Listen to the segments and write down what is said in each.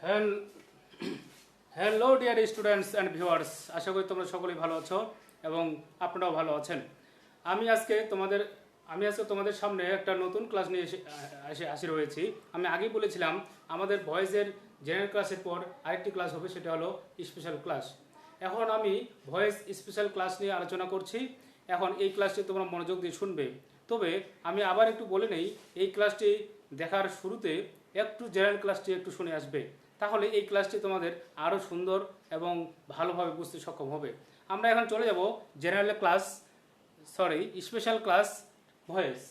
Hal- hello dear students and viewers, আশা করি তোমরা সকলেই ভালো আছো এবং আপনারাও ভালো আছেন। আমি আজকে তোমাদের আমি আজকে তোমাদের সামনে একটা নতুন ক্লাস নিয়ে এসে হাজির হয়েছি। আমি আগেই বলেছিলাম আমাদের ভয়েসের জেনারেল ক্লাসের পর আরেকটি ক্লাস হবে, সেটা হলো স্পেশাল ক্লাস। এখন আমি ভয়েস স্পেশাল ক্লাস নিয়ে আলোচনা করছি। এখন এই ক্লাসটি তোমরা মনোযোগ দিয়ে শুনবে। তবে আমি আবার একটু বলে নেই, এই ক্লাসটি দেখার শুরুতে একটু জেনারেল ক্লাসটি একটু শুনে আসবে, তাহলে এই ক্লাসটি তোমাদের আরও সুন্দর এবং ভালোভাবে বুঝতে সক্ষম হবে। আমরা এখন চলে যাব general class, special class voice.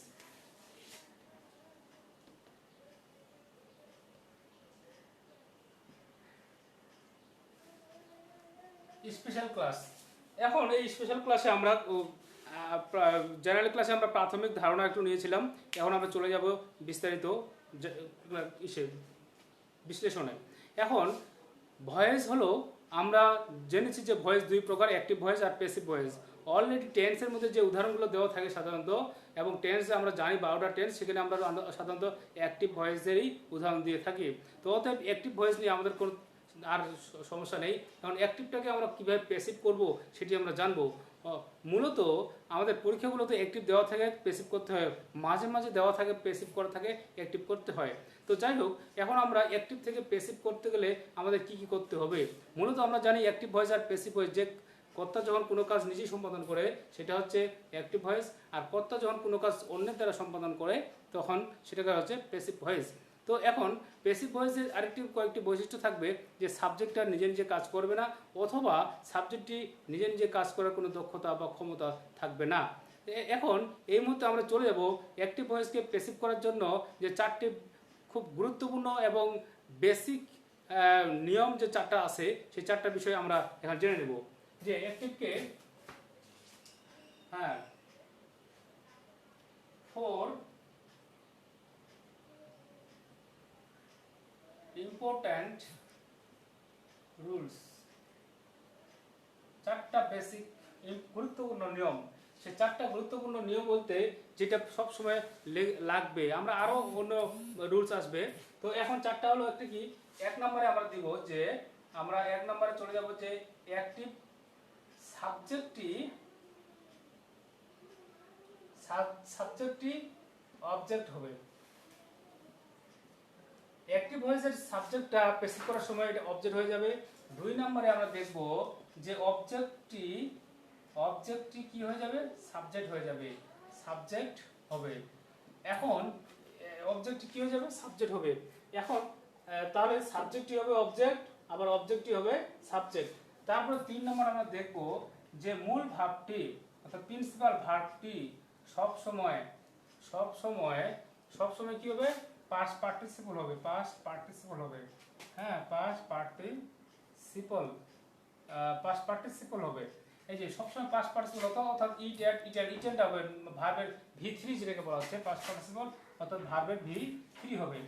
Special class, এখন এই স্পেশাল ক্লাসে আমরা জেনারেল ক্লাসে আমরা প্রাথমিক ধারণা একটু নিয়েছিলাম। এখন আমরা চলে যাব বিস্তারিত ইসে বিশ্লেষণে। এখন ভয়েস হলো, আমরা জেনেছি যে ভয়েস দুই প্রকার, অ্যাক্টিভ ভয়েস আর প্যাসিভ ভয়েস। অলরেডি টেন্সের মধ্যে যে উদাহরণগুলো দেওয়া থাকে সাধারণত, এবং টেন্সে আমরা জানি 12টা টেন্স, সেখানে আমরা সাধারণত অ্যাক্টিভ ভয়েসেরই উদাহরণ দিয়ে থাকি। তো অতএব অ্যাক্টিভ ভয়েস নিয়ে আমাদের কোনো আর সমস্যা নেই, কারণ অ্যাক্টিভটাকে আমরা কীভাবে প্যাসিভ করব সেটি আমরা জানবো। মূলত আমাদের পরীক্ষাগুলোতে অ্যাক্টিভ দেওয়া থাকে, প্যাসিভ করতে হয়, মাঝে মাঝে দেওয়া থাকে প্যাসিভ করা থাকে, অ্যাক্টিভ করতে হয়। তো যাই হোক, এখন আমরা অ্যাক্টিভ থেকে প্যাসিভ করতে গেলে আমাদের কি কি করতে হবে। মূলত আমরা জানি অ্যাক্টিভ ভয়েস আর প্যাসিভ ভয়েস, যে কর্তা যখন কোনো কাজ নিজেই সম্পাদন করে সেটা হচ্ছে অ্যাক্টিভ ভয়েস, আর কর্তা যখন কোনো কাজ অন্যের দ্বারা সম্পাদন করে তখন সেটাকে হচ্ছে প্যাসিভ ভয়েস। তো এখন প্যাসিভ ভয়েসের আরেকটি কয়েকটি বৈশিষ্ট্য থাকবে, যে সাবজেক্টটা নিজে নিজে কাজ করবে না, অথবা সাবজেক্টটি নিজে নিজে কাজ করার কোনো দক্ষতা বা ক্ষমতা থাকবে না। এখন এই মুহূর্তে আমরা চলে যাব অ্যাক্টিভ ভয়েসকে প্যাসিভ করার জন্য যে চারটি খুব গুরুত্বপূর্ণ এবং বেসিক নিয়ম যে চারটা আছে, সেই চারটা বিষয় আমরা এখন জেনে নেব। যে অ্যাক্টিভকে, হ্যাঁ, ফোর ইম্পর্ট্যান্ট রুলস, চারটা বেসিক গুরুত্বপূর্ণ নিয়ম। সে চারটা গুরুত্বপূর্ণ নিয়ম বলতে যেটা সবসময় লাগবে, আমরা আরো অন্য রুলস আসবে। তো এখন চারটা হলো, একটা কি, এক নম্বরে আমরা দিব যে, আমরা এক নম্বরে চলে যাব যে অ্যাক্টিভ সাবজেক্টটি অবজেক্ট হবে। অ্যাক্টিভ ভয়েসের সাবজেক্টটা প্যাসিভ করার সময় এটা অবজেক্ট হয়ে যাবে। দুই নম্বরে আমরা দেখব যে অবজেক্টটি কি হয়ে যাবে, সাবজেক্ট হয়ে যাবে, সাবজেক্ট হবে। এখন অবজেক্টটি কি হয়ে যাবে, সাবজেক্ট হবে। এখন তাহলে সাবজেক্টটি হবে অবজেক্ট, আবার অবজেক্টটি হবে সাবজেক্ট। তারপরে তিন নম্বর আমরা দেখব যে মূল ভাবটি অর্থাৎ প্রিন্সিপাল ভার্বটি সব সময় কি হবে, পাস্ট পার্টিসিপল হবে, হ্যাঁ, পাস্ট পার্টিসিপল হবে। এই যে সবসময় পাস্ট পার্টিসিপল হতো, অর্থাৎ ইটেনটা হবে ভার্বের V3, যেটাকে বলা হচ্ছে পাস্ট পার্টিসিপল, অর্থাৎ ভার্বের V3 হবে।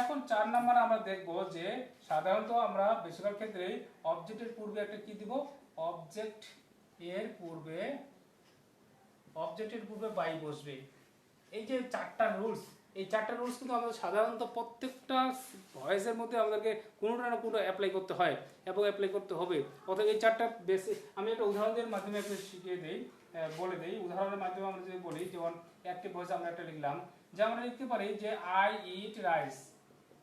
এখন চার নম্বরে আমরা দেখব যে সাধারণত আমরা বেশিরভাগ ক্ষেত্রে অবজেক্টের পূর্বে একটা কি দিব, অবজেক্টের পূর্বে বাই বসবে। এই যে চারটা রুলস, এই চারটা রুলস কিন্তু আমাদের সাধারণত প্রত্যেকটা ভয়েসের মধ্যে আমাদেরকে কোনোটা না কোনো অ্যাপ্লাই করতে হয় এবং অ্যাপ্লাই করতে হবে। অর্থাৎ এই চারটা বেসিক, আমি একটা উদাহরণের মাধ্যমে একটা শিখিয়ে দিই, বলে দিই। উদাহরণের মাধ্যমে আমরা যদি বলি, যেমন অ্যাক্টিভ ভয়েস আমরা একটা লিখলাম, যে আমরা লিখতে পারি যে আই ইট রাইস,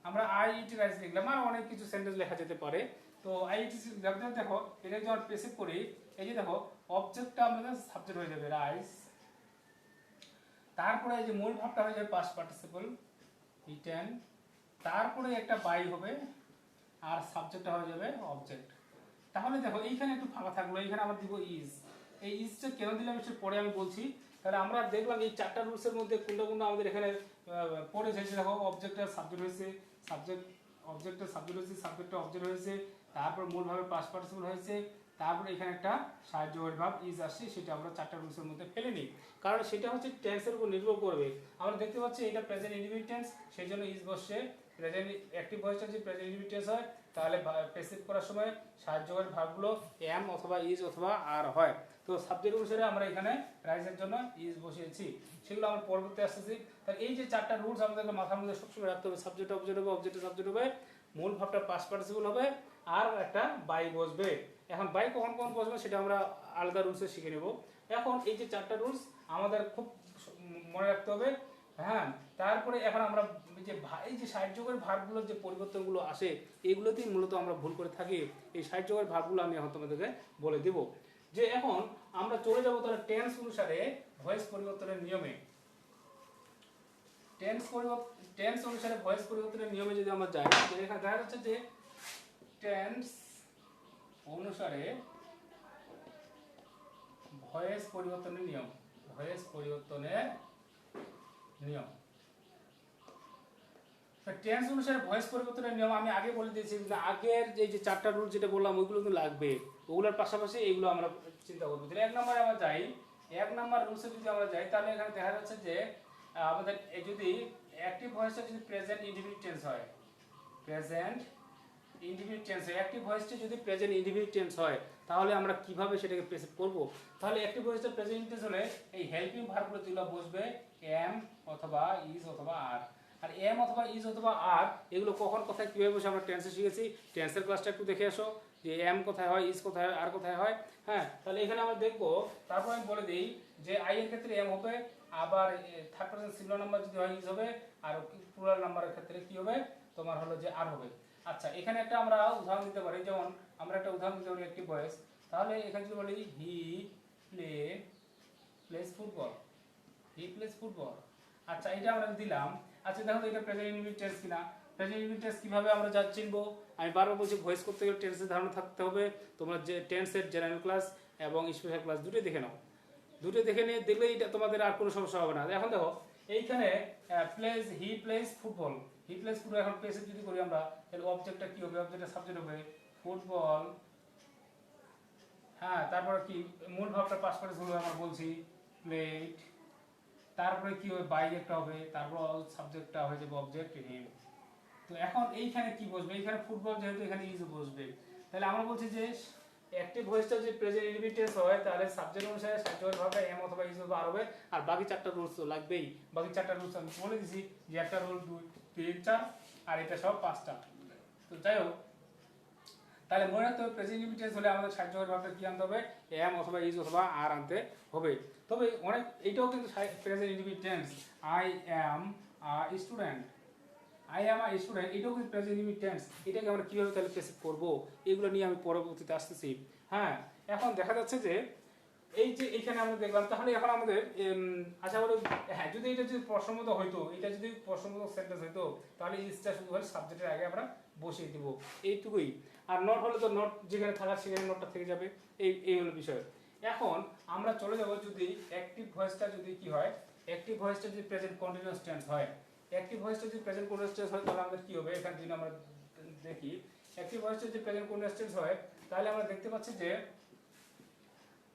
আমরা আই ইট রাইস লিখলাম, আর অনেক কিছু সেন্টেন্স লেখা যেতে পারে। তো আই ইট, দেখো এটা যখন প্যাসিভ করি, এই যে দেখো অবজেক্টটা আমাদের সাবজেক্ট হয়ে যাবে রাইস, তারপরে এই যে মূল ভাবটা হয়ে যাবে পাস্ট পার্টিসিপল ইটেন, তারপরে একটা বাই হবে, আর সাবজেক্টটা হয়ে যাবে অবজেক্ট। তাহলে দেখো এইখানে একটু ফাঁকা থাকলো, এইখানে আমরা দিব ইজ। এই ইজটা কেন দিলাম সেটা পরে আমি বলছি। তাহলে আমরা দেখলাম এই চারটা রুলসের মধ্যে কোনটা কোনটা আমাদের এখানে পড়ে এসেছে। দেখো অবজেক্টটা সাবজেক্ট হয়েছে, অবজেক্টটা অবজেক্ট হয়েছে, তারপর মূলভাবে পাস্ট পার্টিসিপল হয়েছে, তারপরে এখানে একটা সাহায্যকারী ভাব ইজ আসছে, সেটা আমরা চারটা রুলসের মধ্যে ফেলে নিই, কারণ সেটা হচ্ছে টেন্সের উপর নির্ভর করবে। আমরা দেখতে পাচ্ছি এটা প্রেজেন্ট ইনডিফিনিট টেন্স, সেই জন্য ইজ বসছে। প্রেজেন্ট অ্যাক্টিভ ভয়েসটা যদি প্রেজেন্ট ইনডিফিনিট টেন্স হয়, তাহলে প্যাসিভ করার সময় সাহায্যকারী ভার্বগুলো এম অথবা ইজ অথবা আর হয়। তো সাবজেক্ট অনুসারে আমরা এখানে রাইজের জন্য ইজ বসিয়েছি, সেগুলো আমরা পরবর্তী আসতেছি। তাহলে এই যে চারটা রুলস আমাদেরকে মাথার মধ্যে সবসময় রাখতে হবে। সাবজেক্ট অবজেক্ট হবে, অবজেক্টে সাবজেক্ট হবে, মূল ভাবটা পাস্ট পার্টিসিপল হবে, আর একটা বাই বসবে। এখন বাই কখন কখন বসবে সেটা আমরা আলাদা রুলসে শিখে নেব। এখন এই যে চারটা রুলস আমাদের খুব মনে রাখতে হবে। হ্যাঁ, তারপরে এখন আমরা এই যে সাহায্যকারী ভার্বগুলোর যে পরিবর্তনগুলো আসে এগুলোতেই মূলত আমরা ভুল করে থাকি। এই সাহায্যকারী ভার্বগুলো আমি এখন তোমাদেরকে বলে দেব। যে এখন আমরা চলে যাব তাহলে টেন্স অনুসারে ভয়েস পরিবর্তনের নিয়মে। টেন্স অনুসারে ভয়েস পরিবর্তনের নিয়মে যদি আমরা যাই, এখানে দেখা যাচ্ছে যে টেন্স অনুসারে ভয়েস পরিবর্তনের নিয়ম, ভয়েস পরিবর্তনের নিয়ম। টেন্স অনুসারে ভয়েস পরিবর্তনের নিয়ম আমি আগে বলে দিয়েছি, আগের যে চারটা রুল যেটা বললাম ওইগুলো কিন্তু লাগবে, ওগুলোর পাশাপাশি এইগুলো আমরা চিন্তা করবো। তাহলে এক নম্বরে আমরা যাই, এক নম্বর রুলসে যদি আমরা যাই তাহলে এখানে দেখা যাচ্ছে যে আমাদের যদি অ্যাক্টিভ ভয়েসটা যদি প্রেজেন্ট ইনডিফিনিট টেন্স হয়, প্রেজেন্ট ইনডিফিনিট টেন্স হয়, অ্যাক্টিভ ভয়েসটা যদি প্রেজেন্ট ইনডিফিনিট টেন্স হয় তাহলে আমরা কিভাবে সেটাকে প্রেজেন্ট করব। তাহলে অ্যাক্টিভ ভয়েসটা প্রেজেন্ট টেন্স হলে এই হেল্পিং ভার্বগুলো যেগুলো বসবে এম অথবা ইজ অথবা আর। আর এম অথবা ইজ অথবা আর এগুলো কখন কোথায় কিভাবে বসে আমরা টেন্সে শিখেছি। টেন্সের ক্লাসটা একটু দেখে আসো যে এম কোথায় হয়, ইজ কোথায় হয়, আর কোথায় হয়। হ্যাঁ, তাহলে এখানে আমরা দেখবো। তারপর আমি বলে দিই যে আই এর ক্ষেত্রে এম হবে, আবার থার্ড পারসন সিঙ্গুলার নাম্বার যদি হয় ইজ হবে, আর প্লুরাল নাম্বারের ক্ষেত্রে কি হবে তোমার হলো যে আর হবে। আচ্ছা, এখানে একটা আমরা উদাহরণ দিতে পারি, যেমন আমরা একটা উদাহরণ দিতে পারি একটি ভয়েস। তাহলে এখানে যদি বলি he plays football, he plays football. আচ্ছা, এটা আমরা দিলাম। আচ্ছা দেখো তো এটা প্রেজেন্ট ইনডিফিনিট টেন্স কিনা। প্রেজেন্ট ইনডিফিনিট টেন্স কিভাবে আমরা যা চিনবো, আমি বারবার বলছি ভয়েস করতে গেলে টেন্সের ধারণা থাকতে হবে। তোমরা যে টেন্সের জেনারেল ক্লাস এবং স্পেশাল ক্লাস দুটোই দেখে নাও, দুটো দেখে নিয়ে দেখলে এটা তোমাদের আর কোনো সমস্যা হবে না। এখন দেখো এইখানে place, he plays football, he plays football. এখন প্লেসে যদি করি আমরা তাহলে অবজেক্টটা কি হবে, অবজেক্টের সাবজেক্ট হবে ফুটবল। হ্যাঁ, তারপরে কি মূল ভাবটা পাস করে শুরু আমরা বলছি প্লেট। তারপরে কি হবে বাই একটা হবে, তারপর সাবজেক্টটা হয়ে যাবে অবজেক্ট হিম। তো এখন এইখানে কি বসবে, এইখানে ফুটবল যেহেতু এখানে ইজ বসবে, তাহলে আমরা বলছি যে অ্যাক্টিভ ভয়েসটা যদি প্রেজেন্ট ইনডিফিনিট টেন্স হয় তাহলে সাবজেক্ট অনুসারে সাহায্যকারী ভার্বটা এম অথবা ইজ অথবা আর হবে। আর বাকি চারটা রুলস তো লাগবেই। বাকি চারটা রুলস আমি বলে দিছি যে একটা রুল 2 3 4 আর এটা সব 5টা। তো যাই হোক, তাহলে মনে রাখতে হবে প্রেজেন্ট ইনডিফিনিট টেন্স হলে আমাদের সাহায্যকারী ভার্বটা কি আনতে হবে, এম অথবা ইজ অথবা আর আনতে হবে। তবে অনেক এইটাও কিন্তু present indefinite tense, I am a student, I am a student, এটাও কিন্তু প্রেজেন্ট ইনডিফিনিট টেন্স। এটাকে আমরা কিভাবে তাহলে প্রেজেন্ট করব এগুলো নিয়ে আমি পরবর্তীতে আসতেছি। হ্যাঁ, এখন দেখা যাচ্ছে যে এই যে এখানে আমরা দেখলাম, তাহলে এখন আমাদের আশা করি হ্যাঁ, যদি এটা যদি প্রশ্নবোধক হইতো, এটা যদি প্রশ্নবোধক সেন্টেন্স হইতো তাহলে ইজটা শুধু হলে সাবজেক্টের আগে আমরা বসিয়ে দিব, এইটুকুই। আর নট হলে তো নট যেখানে থাকার সেখানে নটটা থেকে যাবে। এই হলো বিষয়। এখন আমরা চলে যাব যদি অ্যাক্টিভ ভয়েসটা যদি কি হয়, অ্যাক্টিভ ভয়েসটা যদি প্রেজেন্ট কন্টিনিউয়াস টেন্স হয়, অ্যাক্টিভ ভয়েসটা যদি প্রেজেন্ট কন্টিনিউয়াস টেন্স হয় তাহলে আমাদের কি হবে। এখানে যদি আমরা দেখি অ্যাক্টিভ ভয়েসটা যদি প্রেজেন্ট কন্টিনিউয়াস টেন্স হয় তাহলে আমরা দেখতে পাচ্ছি যে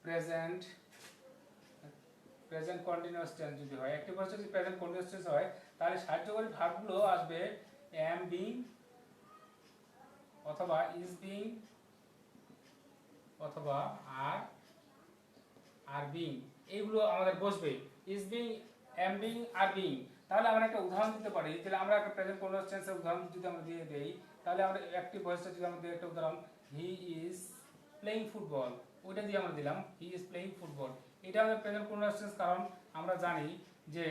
প্রেজেন্ট কন্টিনিউয়াস টেন্স যদি হয়, অ্যাক্টিভ ভয়েসটা যদি প্রেজেন্ট কন্টিনিউয়াস টেন্স হয় তাহলে সাহায্যকারী ভার্বগুলো আসবে am being অথবা is being অথবা are being, এইগুলো আমাদের বসবে is being, am being, are being। তাহলে আমরা একটা উদাহরণ দিতে পারি। তাহলে আমরা একটা প্রেজেন্ট কন্টিনিউয়াস টেন্সের উদাহরণ যদি আমরা দিয়ে দেই তাহলে আমরা অ্যাক্টিভ ভয়েসটা যদি আমরা দিই একটা উদাহরণ, হি ইজ প্লেইং ফুটবল, ওইটা দিয়ে আমরা দিলাম হি ইজ প্লেইং ফুটবল। এটা আমাদের প্রেজেন্ট কন্টিনিউয়াস টেন্স, কারণ আমরা জানি যে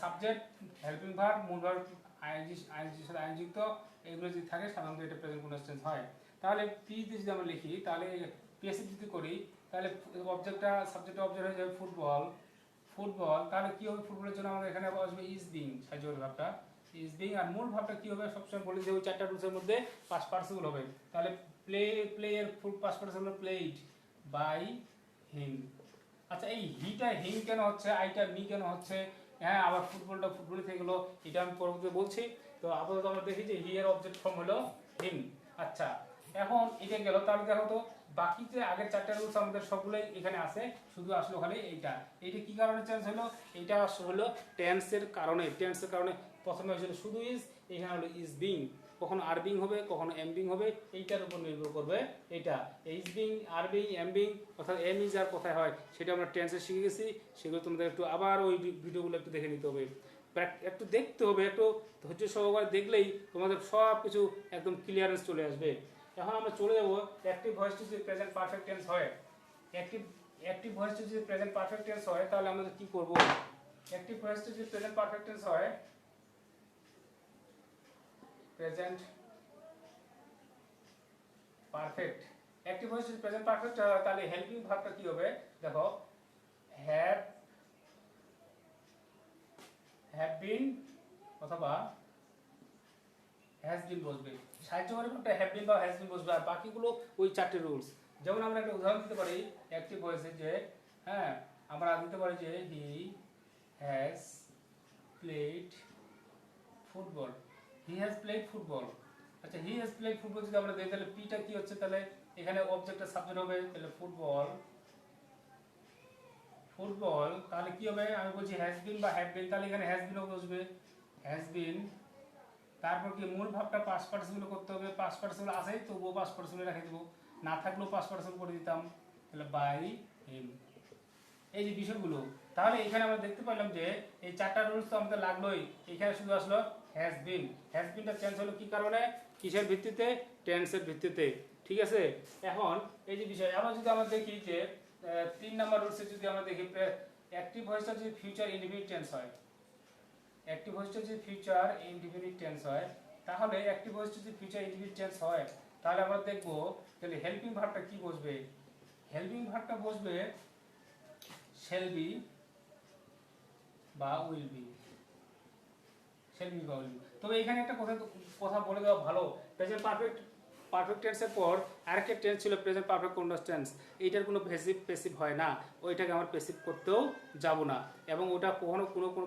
সাবজেক্ট, হেল্পিং ভার্ব, মূল ভার্ব, আইএনজির সাথে আইনযুক্ত এগুলো যদি থাকে সাধারণত এটা প্রেজেন্ট কন্টিনিউয়াস টেন্স হয়। তাহলে পি দিয়ে যদি আমরা লিখি তাহলে পিএসসি যদি করি তাহলে অবজেক্টটা সাবজেক্ট অবজেক্ট হয়ে যাবে ফুটবল, ফুটবল। তাহলে কি হবে, ফুটবলের জন্য আমাদের এখানে আসবে ইজ বিং, সাহায্যকারী ভাবটা ইজ বিং। আর মূল ভাবটা কি হবে, সবসময় বলি যে ওই চারটা রুলসের মধ্যে পাস্ট পার্টিসিপল হবে। তাহলে প্লে এর full past participle played by him. আচ্ছা, এই হিটা হিম কেন হচ্ছে, আইটা মি কেন হচ্ছে, হ্যাঁ আবার ফুটবলটা ফুটবল থেকে গেলো, এটা আমি পরবর্তীতে বলছি। তো আপাতত আমরা দেখি যে হি এর অবজেক্ট ফর্ম হলো হিম। আচ্ছা, এখন এটা গেল। তাহলে দেখো তো বাকি যে আগের চারটা রুলস আমাদের সবগুলোই এখানে আছে, শুধু আসলো খালি এইটা কি কারণে চেঞ্জ হলো, এইটা হলো টেন্সের কারণে। টেন্সের কারণে প্রথমে হয়েছিল শুধু ইজ, এখানে হলো ইজ বিং, কখনো আর বিং হবে কখনো এম বিং হবে, এইটার উপর নির্ভর করবে। এইটা is being, are being, am being, অর্থাৎ এম ইজ আর কোথায় হয় সেটা আমরা টেন্সে শিখে গেছি। সেগুলো তোমাদের একটু আবার ওই ভিডিওগুলো একটু দেখে নিতে হবে। একটু দেখতে হবে, একটু ধৈর্য সহকারে দেখলেই তোমাদের সব কিছু একদম ক্লিয়ারেন্স চলে আসবে। এখন আমরা চলে যাব অ্যাক্টিভ ভয়েসটি যদি প্রেজেন্ট পারফেক্ট টেন্স হয়, অ্যাক্টিভ ভয়েসটি যদি প্রেজেন্ট পারফেক্ট টেন্স হয় তাহলে আমরা কি করব? অ্যাক্টিভ ভয়েসটি যদি প্রেজেন্ট পারফেক্ট টেন্স হয়, প্রেজেন্ট পারফেক্ট, অ্যাক্টিভ ভয়েস যদি প্রেজেন্ট পারফেক্ট হয় তাহলে হেল্পিং ভার্বটা কি হবে? দেখো হ্যাভ বিন অথবা হ্যাজ বিন বসবে, সাহায্যকারী ভার্বটা হ্যাভ বিন বা হ্যাজ বিন বসবে, আর বাকিগুলো ওই চারটি রুলস। যেমন আমরা একটা উদাহরণ দিতে পারি অ্যাক্টিভ ভয়েসে, যে হ্যাঁ আমরা দিতে পারি যে he has played football, he has played football. আচ্ছা, হি হ্যাজ প্লেড ফুটবল যদি আমরা দিই তাহলে পিটা কি হচ্ছে? তাহলে এখানে অবজেক্টের সাবজেক্ট হবে, তাহলে ফুটবল, ফুটবল তাহলে কি হবে? আমি বলছি হ্যাজ বিন বা হ্যাভ বিন, তাহলে এখানে হ্যাজ বিনও বসবে, হ্যাজ বিন। তারপর কি মূল ভাবটা পাস্ট পার্টিসিপল করতে হবে, পাস্ট পার্টিসিপল আছেই তবুও পাস্ট পার্টিসিপল রেখে দেবো, না থাকলেও পাস্ট পার্টিসিপল করে দিতাম, তাহলে বাই হিম। এই যে বিষয়গুলো, তাহলে এখানে আমরা দেখতে পেলাম যে এই চারটা রুলস তো আমাদের লাগলোই। এখানে শুধু আসলো হ্যাজ বিন, হ্যাজ বিনটা চেঞ্জ হলো কি কারণে? কিসের ভিত্তিতে? টেন্সের ভিত্তিতে, ঠিক আছে। এখন এই যে বিষয়, আবার যদি আমরা দেখি যে 3 নাম্বার রুলসে যদি আমরা দেখি অ্যাক্টিভ ভয়েসটা যদি ফিউচার ইনডিফিনিট টেন্স হয়, অ্যাক্টিভ ভয়েসটা যদি ফিউচার ইনডিফিনিট টেন্স হয়, তাহলে অ্যাক্টিভ ভয়েসটা যদি ফিউচার ইনডিফিনিট টেন্স হয় তাহলে আমরা দেখব তাহলে হেল্পিং ভার্বটা কি বসবে? হেল্পিং ভার্বটা বসবে shall be বা will be, shall be বা will be। তবে এখানে একটা কথা বলে দেওয়া ভালো, প্রেজেন্ট পারফেক্ট টেন্সের পর আরেকটা টেন্স ছিল প্রেজেন্ট পারফেক্ট কন্টিনিউয়াস টেন্স। এইটার কোনো প্যাসিভ হয় না, ওইটাকে আমরা প্যাসিভ করতেও যাব না, এবং ওটা কোনো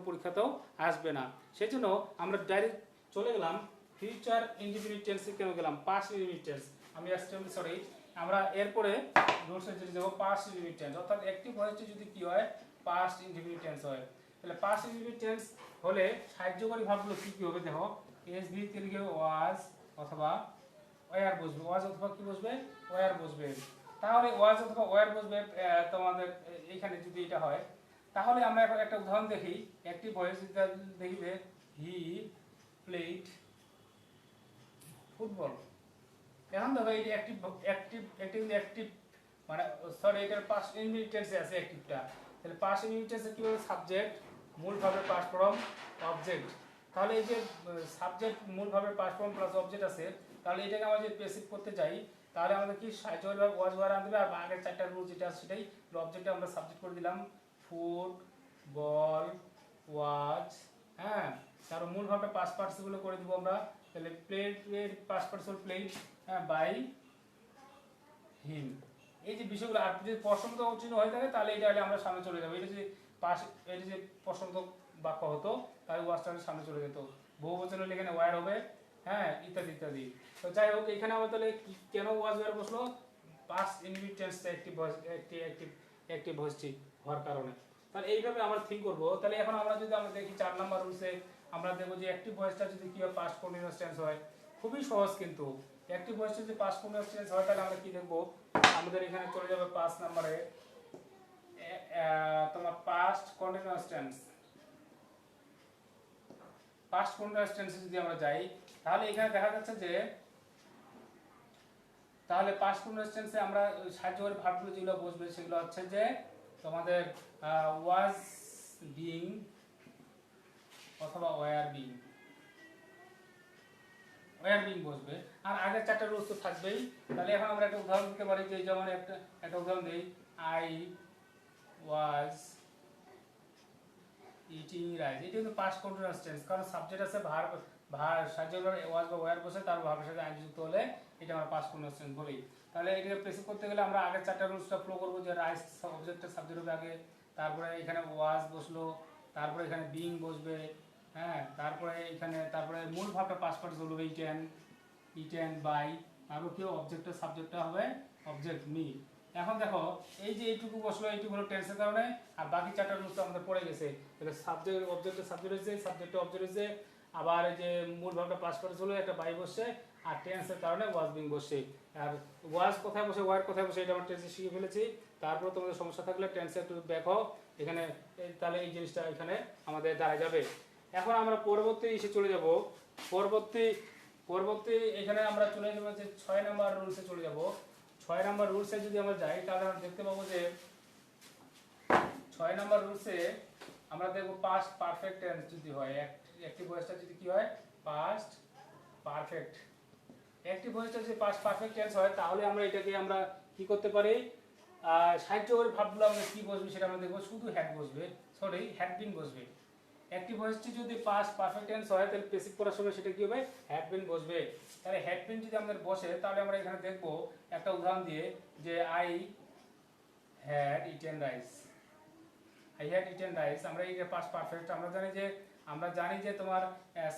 পরীক্ষাতেও আসবে না। সেজন্য আমরা ডাইরেক্ট চলে গেলাম ফিউচার ইনডিফিনিট টেন্সে। কেন গেলাম? Past indefinite tense. আমি এক্সট্রিমলি সরি, আমরা এরপরে রুলসে যদি যাব পাস্ট ইনডিফিনিট টেন্স, অর্থাৎ অ্যাক্টিভ ভয়েসটি যদি কি হয়? পাস্ট ইনডিফিনিট টেন্স হয়। তাহলে পাস্ট ইনডিফিনিট টেন্স হলে সাহায্যকারী ভাবগুলো কি কি হবে? দেখো এস ভি তেলকে ওয়াজ অথবা ওয়ার বসবে, ওয়াজ অথবা কি বসবে? ওয়ার বসবে। তাহলে ওয়াজ অথবা ওয়ার বসবে তোমাদের এখানে যদি এটা হয়, তাহলে আমরা এখন একটা উদাহরণ দেখি অ্যাক্টিভ ভয়েস দেখি যে হি প্লেড ফুটবল। এখন দেখো এই যে অ্যাক্টিভ মানে সরি এটার পাস্ট ইনডিফিনিট টেন্সে আছে অ্যাক্টিভটা, তাহলে পাস্ট ইনডিফিনিট টেন্সে কি হবে? সাবজেক্ট মূল ভার্বের পাস্ট ফর্ম অবজেক্ট। তাহলে এই যে সাবজেক্ট মূল ভার্বের পাস্ট ফর্ম প্লাস অবজেক্ট আছে, তাহলে এটাকে আমরা যদি প্যাসিভ করতে যাই তাহলে আমাদের কি সাহায্যকারী ভার্ব ওয়াজ ওয়ার আনতে হবে, আর আগের চারটা রুল যেটা আছে সেটাই অবজেক্টে আমরা সাবজেক্ট করে দিলাম, ফুট বল ওয়াজ। হ্যাঁ, তার মূল ভার্বটা পাস্ট পার্টিসিপল করে দিব আমরা, তাহলে প্লেড এর past participle played by him. এই যে বিষয়গুলো, আর যদি প্রশ্নবোধক চিহ্ন হয়ে থাকে তাহলে এটা আমরা সামনে চলে যাবো। এটা যদি এটা যে প্রশ্নবোধক বাক্য হতো তাহলে ওয়াজটা সামনে চলে যেত, বহুবচন হলে এখানে ওয়ার হবে, হ্যাঁ ইত্যাদি ইত্যাদি। তো যাই হোক, এখানে আমরা তাহলে কেন ওয়াজ ওয়ার বসলো? পাস্ট ইনডিফিনিট টেন্সটা অ্যাক্টিভ ভয়েসটি হওয়ার কারণে। তাহলে এইভাবে আমরা থিঙ্ক করবো। তাহলে এখন আমরা দেখি 4 নাম্বার রুলসে আমরা দেখবো যে অ্যাক্টিভ ভয়েসটা যদি কি হয়? পাস্ট কন্টিনিউয়াস টেন্স হয়। খুবই সহজ কিন্তু অ্যাক্টিভ ভয়েসটা যদি পাস্ট কন্টিনিউয়াস টেন্স হয় তাহলে আমরা কি দেখবো? আমাদের এখানে চলে যাবে 5 নম্বরে তোমার past continuous tense. Past continuous টেন্সে যদি আমরা যাই তাহলে এখানে দেখা যাচ্ছে যে তাহলে পাস্ট কন্টিনিউয়াস টেন্সে আমরা সাহায্যকারী ভার্বগুলো যেগুলো বসবে সেগুলো হচ্ছে যে তোমাদের ওয়াজ বিং অথবা ওয়্যার বিং বসবে, আর আগের চারটা রুলস তো থাকবেই। তাহলে এখন আমরা একটা উদাহরণ দিতে পারি, যে যেমন একটা উদাহরণ দিই, আই ওয়াজ ইটিং রাইস। এটা কিন্তু পাস্ট কন্টিনিউয়াস টেন্স, কারণ সাবজেক্ট আছে, সাহায্যকারী ওয়াজ বা ওয়্যার বসে তার ভার্বের সাথে আইন যুক্ত হলে এটা আমরা পাস্ট কন্টিনিউয়াস টেন্স বলি। তাহলে এটাকে প্রেসিভ করতে গেলে আমরা আগের চারটা রুলসটা ফলো করবো, যে রাইস অবজেক্টের সাবজেক্ট হবে আগে, তারপরে এখানে ওয়াজ বসলো, তারপরে এখানে বিং বসবে, হ্যাঁ তারপরে মূল ভাবটা পাস্ট পার্টিসিপল হবে ইটেন বাই, তারপর কি অবজেক্টের সাবজেক্টটা হবে অবজেক্ট মি। এখন দেখো এই যে এইটুকু বসলো, এইটুকু হলো টেন্সের কারণে, আর বাকি চারটা রুলস তো আমাদের পড়ে গেছে। তাহলে সাবজেক্ট অবজেক্টের সাবজেক্ট হয়েছে, সাবজেক্টে অবজেক্ট হয়েছে, আবার এই যে মূল ভাবটা পাস্ট পার্টিসিপল একটা বাই বসছে, আর টেন্সের কারণে ওয়াজ বিং বসছে। আর ওয়াজ কোথায় বসে ওয়ার কোথায় বসে এটা আমরা টেন্সে শিখে ফেলেছি। তারপর তোমাদের সমস্যা থাকলে টেন্সে একটু দেখো এখানে, তাহলে এই জিনিসটা এখানে আমাদের দাঁড়ায় যাবে। এখন আমরা পরবর্তী এসে চলে যাব পরবর্তী পরবর্তী এখানে আমরা চলে যাব যে 6 নাম্বার রুলসে চলে যাব। 6 নাম্বার রুলসে যদি আমরা যাই তাহলে আমরা দেখতে পাবো যে 6 নাম্বার রুলসে আমরা দেখব পাস্ট পারফেক্ট টেন্স যদি হয়, অ্যাক্টিভ ভয়েসটা যদি কি হয়, পাস্ট পারফেক্ট। অ্যাক্টিভ ভয়েসটা যদি পাস্ট পারফেক্ট টেন্স হয় তাহলে আমরা এটাকে আমরা কি করতে পারি, সাহায্য করে ভাবগুলো আমরা কি বসবে সেটা আমরা দেখব, শুধু হ্যাড বসবে, সরি হ্যাড বিন বসবে। অ্যাক্টিভ ভয়েসটি যদি পাস্ট পারফেক্ট টেন্স হয় তাহলে প্যাসিভ করার সময় সেটা কি হবে, হ্যাড বিন বসবে। তাহলে হ্যাড বিন যদি আমাদের বসে তাহলে আমরা এখানে দেখব একটা উদাহরণ দিয়ে যে I had eaten rice. I had eaten rice, আমরা এই যে পাস্ট পারফেক্ট আমরা জানি যে তোমার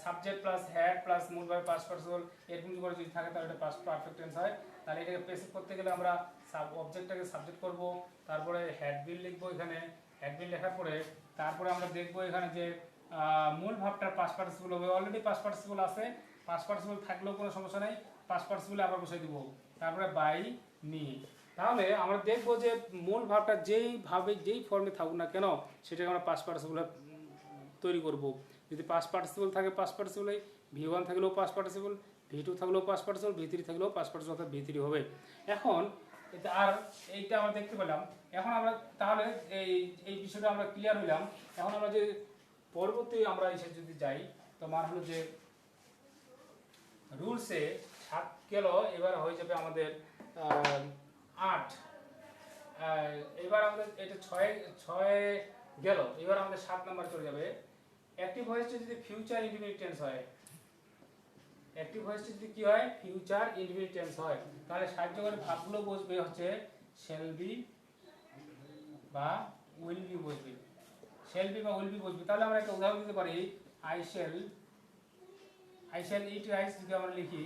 সাবজেক্ট প্লাস হ্যাড প্লাস মূল ভার্ব পাস্ট পার্টিসিপল এরকম করে যদি থাকে তাহলে এটা পাস্ট পারফেক্ট টেন্স হয়। তাহলে এটাকে প্যাসিভ করতে গেলে আমরা অবজেক্টটাকে সাবজেক্ট করব, তারপরে হ্যাড বিন লিখবো, এখানে হ্যাড বিন লেখার পরে তারপরে আমরা দেখবো এখানে যে মূল ভাবটার পাস্ট পার্টিসিপল হবে, অলরেডি পাস্ট পার্টিসিপল আছে, পাস্ট পার্টিসিপল থাকলেও কোনো সমস্যা নেই, পাস্ট পার্টিসিপল আবার বসাই দিব, তারপরে বাই মি। তাহলে আমরা দেখবো যে মূল ভাবটা যেই ফর্মে থাকুক না কেন সেটাকে আমরা পাস্ট পার্টিসিপল তৈরি করব। যদি পাস্ট পার্টিসিপল থাকে পাস্ট পার্টিসিপল, V1 থাকলেও পাস্ট পার্টিসিপল, V2 থাকলেও পাস্ট পার্টিসিপল, V3 থাকলেও পাস্ট পার্টিসিপল অর্থাৎ V3 হবে। এখন আর এইটা আমরা দেখতে পেলাম। এখন আমরা তাহলে এই বিষয়টা আমরা ক্লিয়ার হইলাম। এখন আমরা যে পরবর্তী আমরা এসে যদি যাই তোমার হলো যে রুলসে 7 গেল, এবার হয়ে যাবে আমাদের 8। এবার আমাদের এটা 6 গেল, এবার আমাদের 7 নাম্বার চলে যাবে। অ্যাক্টিভ ভয়েসটা যদি ফিউচার ইনডিফিনিট টেন্স হয়, অ্যাক্টিভ ভয়েসটা যদি কি হয়, ফিউচার ইনডিফিনিট টেন্স হয়, তাহলে সাহায্য করে ভাবগুলো বসবে হচ্ছে শ্যাল বি বা উইল বি বসবে, শ্যাল বি বা উইল বি বসবে। তাহলে আমরা একটা উদাহরণ দিতে পারি, আই শ্যাল ইট রাইস যদি আমরা লিখি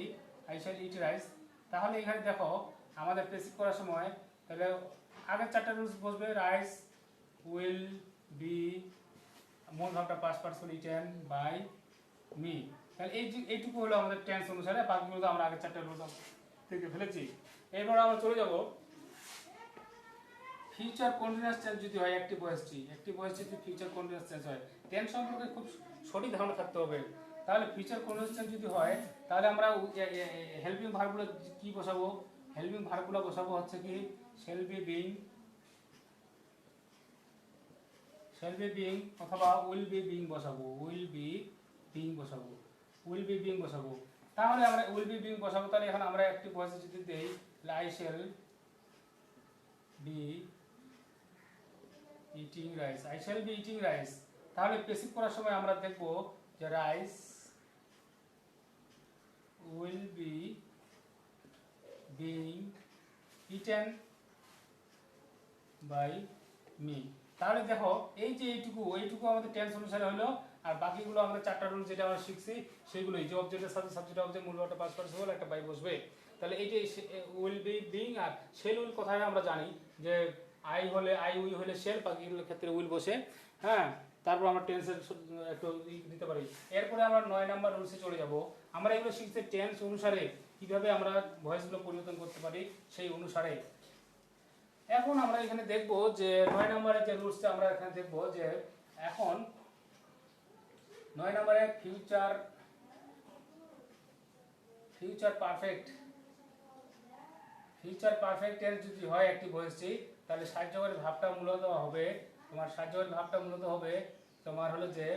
আই শ্যাল ইট রাইস, তাহলে এখানে দেখো আমাদের প্রেসিভ করার সময় তাহলে আগের 4টা রুলস বসবে, রাইস উইল বি, মূল ভাবটা past participle eaten by me. তাহলে এইটুকু হলো আমাদের টেন্স অনুসারে, বাকিগুলো তো আমরা আগের 4টা রুলস থেকে ফেলেছি। এরপর আমরা চলে যাব ফিউচার কন্টিনিউয়াস টেন্স যদি হয়, অ্যাক্টিভ ভয়েসটি যদি ফিউচার কন্টিনিউয়াস টেন্স হয়, টেন্স সম্পর্কে খুব সঠিক ধারণা থাকতে হবে। তাহলে ফিউচার কন্টিনিউয়াস টেন্স যদি হয় তাহলে আমরা হেল্পিং ভার্বগুলো কি বসাবো, হেল্পিং ভার্বগুলো বসাবো হচ্ছে কি শ্যাল বি বিং অথবা উইল বি বিং বসাবো, তাহলে আমরা উইল বি বিং বসাবো। তাহলে এখন আমরা অ্যাক্টিভ ভয়েসে যদি দেই I shall be eating rice, তাহলে প্যাসিভ করার সময় আমরা দেখব যে rice will be being eaten by me. তাহলে দেখো এই যে এইটুকু আমাদের টেন্স অনুসারে হলো, আর বাকিগুলো আমরা 4টা রুল যেটা আমরা শিখছি সেগুলোই, যে অবজেক্টের সাথে সাবজেক্ট অবজেক্ট মূল ভাবটা পাস্ট পার্টিসিপল একটা বাই বসবে। তাহলে এই যে উইল বি বিং আর শেল উইল কথায় আমরা জানি যে আই উই হলে শেল, বাকিগুলোর ক্ষেত্রে উইল বসে, হ্যাঁ। তারপর আমরা টেন্সের একটু দিতে পারি। এরপরে আমরা 9 নাম্বার রুলসে চলে যাব। আমরা এগুলো শিখছি টেন্স অনুসারে কিভাবে আমরা ভয়েসগুলো পরিবর্তন করতে পারি সেই অনুসারে। এখন আমরা এখানে দেখব যে 9 নম্বরে যে রুলসটা আমরা এখানে দেখব যে এখন 9 নম্বরে ফিউচার পারফেক্ট টেন্স যদি হয় অ্যাক্টিভ ভয়েসটি, তাহলে সাহায্যকারী ভাবটা মূলত হবে তোমার হলো যে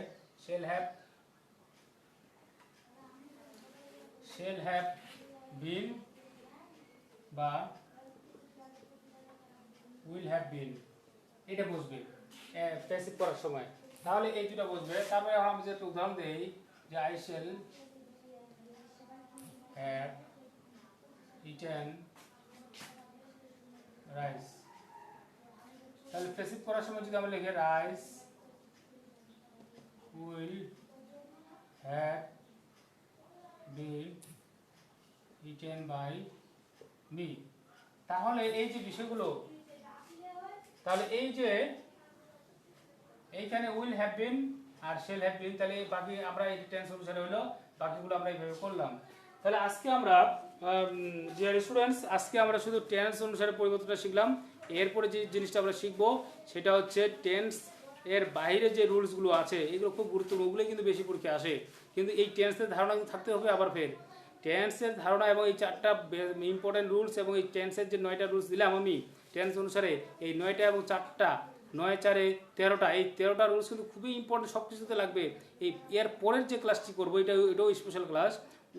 shall have been বা will have been, এটা বসবে প্যাসিভ করার সময়। তাহলে এই দুটো বসবে। তারপরে আমরা যে একটা উদাহরণ দেই যে I shall have eaten rice, তাহলে প্যাসিভ করার সময় যদি আমরা লিখি rice will have been eaten by me. তাহলে এই যে বিষয়গুলো, তাহলে এই যে এইখানে উইল হ্যাভ বিন আর শেল হ্যাভ বিন, তাহলে বাকি আমরা এই টেন্স অনুসারে হলো, বাকিগুলো আমরা এইভাবে করলাম। তাহলে আজকে আমরা ডিয়ার স্টুডেন্টস, আজকে আমরা শুধু টেন্স অনুসারে পরিবর্তনটা শিখলাম। এরপরে যে জিনিসটা আমরা শিখবো সেটা হচ্ছে টেন্স এর বাইরে যে রুলসগুলো আছে এগুলো খুব গুরুত্বপূর্ণ, ওগুলোই কিন্তু বেশি পরীক্ষা আসে। কিন্তু এই টেন্সের ধারণা কিন্তু থাকতে হবে। আবার ফের টেন্সের ধারণা এবং এই 4টা ইম্পর্টেন্ট রুলস এবং এই টেন্সের যে 9টা রুলস দিলাম আমি টেন্স অনুসারে, এই 9টা এবং 4টা 9 4 13টা, এই 13টা রুলস কিন্তু খুবই ইম্পর্টেন্ট, সব কিছুতে লাগবে। এই এর পরের যে ক্লাসটি করবো এটাও স্পেশাল ক্লাস,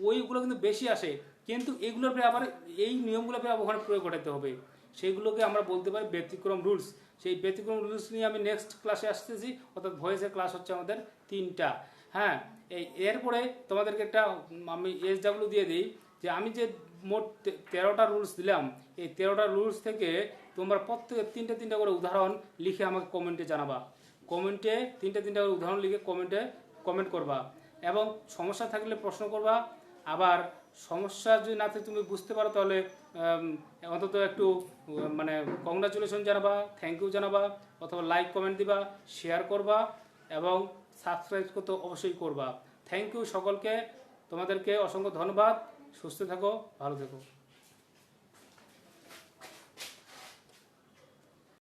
ওইগুলো কিন্তু বেশি আসে, কিন্তু এগুলোর আবার এই নিয়মগুলো ওখানে প্রয়োগ ঘটাতে হবে। সেইগুলোকে আমরা বলতে পারি ব্যতিক্রম রুলস। সেই ব্যতিক্রম রুলস নিয়ে আমি নেক্সট ক্লাসে আসতেছি, অর্থাৎ ভয়েসের ক্লাস হচ্ছে আমাদের 3টা। হ্যাঁ, এরপরে তোমাদেরকে একটা আমি SW দিয়ে দিই, যে আমি যে মোট 13টা রুলস দিলাম, এই 13টা রুলস থেকে তোমরা প্রত্যেকে 3টা করে উদাহরণ লিখে আমাকে কমেন্টে জানাবা। কমেন্টে 3টা করে উদাহরণ লিখে কমেন্ট করবা, এবং সমস্যা থাকলে প্রশ্ন করবা। আবার সমস্যা যদি না থাকে তুমি বুঝতে পারো, তাহলে অন্তত একটু মানে কংগ্রাচুলেশন জানাবা, থ্যাংক ইউ জানাবা, অথবা লাইক কমেন্ট দিবা, শেয়ার করবা, এবং সাবস্ক্রাইব করতে অবশ্যই করবা। থ্যাংক ইউ সকলকে, তোমাদেরকে অসংখ্য ধন্যবাদ। সুস্থ থাকো, ভালো থেকো।